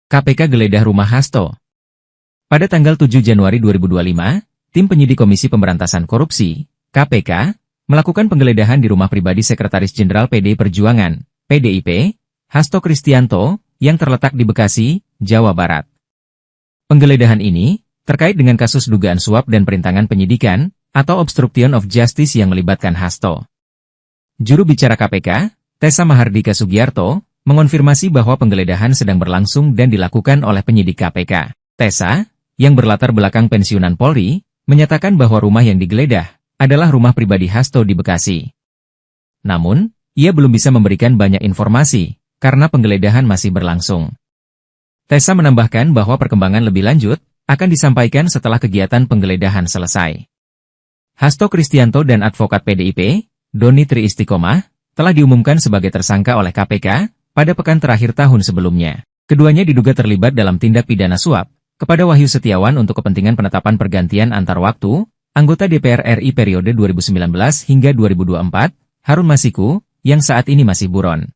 KPK geledah rumah Hasto. Pada tanggal 7 Januari 2025, tim penyidik Komisi Pemberantasan Korupsi, KPK, melakukan penggeledahan di rumah pribadi Sekretaris Jenderal PDI Perjuangan, PDIP, Hasto Kristianto, yang terletak di Bekasi, Jawa Barat. Penggeledahan ini terkait dengan kasus dugaan suap dan perintangan penyidikan, atau obstruction of justice yang melibatkan Hasto. Juru bicara KPK, Tessa Mahardika Sugiarto, mengonfirmasi bahwa penggeledahan sedang berlangsung dan dilakukan oleh penyidik KPK. Tessa, yang berlatar belakang pensiunan Polri, menyatakan bahwa rumah yang digeledah adalah rumah pribadi Hasto di Bekasi. Namun, ia belum bisa memberikan banyak informasi, karena penggeledahan masih berlangsung. Tessa menambahkan bahwa perkembangan lebih lanjut akan disampaikan setelah kegiatan penggeledahan selesai. Hasto Kristianto dan advokat PDIP, Doni Tri Istiqomah, telah diumumkan sebagai tersangka oleh KPK pada pekan terakhir tahun sebelumnya. Keduanya diduga terlibat dalam tindak pidana suap kepada Wahyu Setiawan untuk kepentingan penetapan pergantian antar waktu, anggota DPR RI periode 2019 hingga 2024, Harun Masiku, yang saat ini masih buron.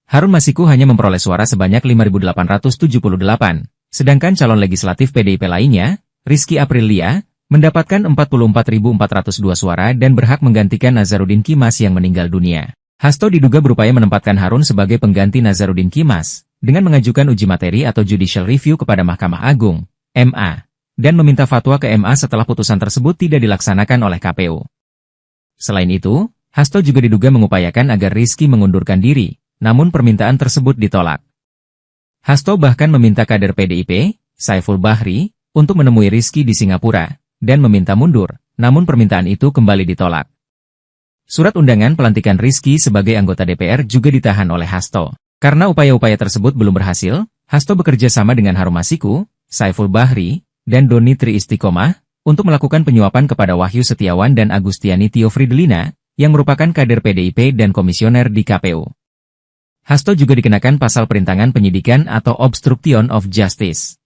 Harun Masiku hanya memperoleh suara sebanyak 5.878, sedangkan calon legislatif PDIP lainnya, Rizky Aprilia, mendapatkan 44.402 suara dan berhak menggantikan Nazarudin Kimas yang meninggal dunia. Hasto diduga berupaya menempatkan Harun sebagai pengganti Nazarudin Kimas, dengan mengajukan uji materi atau judicial review kepada Mahkamah Agung, MA, dan meminta fatwa ke MA setelah putusan tersebut tidak dilaksanakan oleh KPU. Selain itu, Hasto juga diduga mengupayakan agar Rizky mengundurkan diri, namun permintaan tersebut ditolak. Hasto bahkan meminta kader PDIP, Saiful Bahri, untuk menemui Rizky di Singapura, dan meminta mundur, namun permintaan itu kembali ditolak. Surat undangan pelantikan Rizky sebagai anggota DPR juga ditahan oleh Hasto. Karena upaya-upaya tersebut belum berhasil, Hasto bekerja sama dengan Harun Masiku, Saiful Bahri, dan Doni Tri Istiqomah, untuk melakukan penyuapan kepada Wahyu Setiawan dan Agustiani Tio Fridelina, yang merupakan kader PDIP dan komisioner di KPU. Hasto juga dikenakan pasal perintangan penyidikan atau obstruction of justice.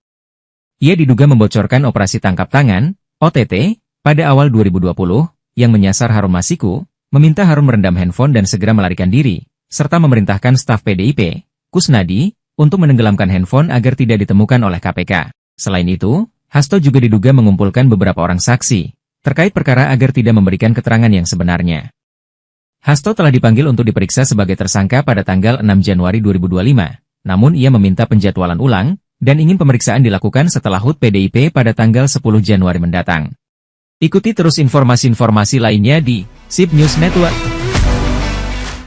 Ia diduga membocorkan operasi tangkap tangan, OTT, pada awal 2020, yang menyasar Harun Masiku, meminta Harun merendam handphone dan segera melarikan diri, serta memerintahkan staf PDIP, Kusnadi, untuk menenggelamkan handphone agar tidak ditemukan oleh KPK. Selain itu, Hasto juga diduga mengumpulkan beberapa orang saksi, terkait perkara agar tidak memberikan keterangan yang sebenarnya. Hasto telah dipanggil untuk diperiksa sebagai tersangka pada tanggal 6 Januari 2025, namun ia meminta penjadwalan ulang, dan ingin pemeriksaan dilakukan setelah HUT PDIP pada tanggal 10 Januari mendatang. Ikuti terus informasi-informasi lainnya di SIP News Network.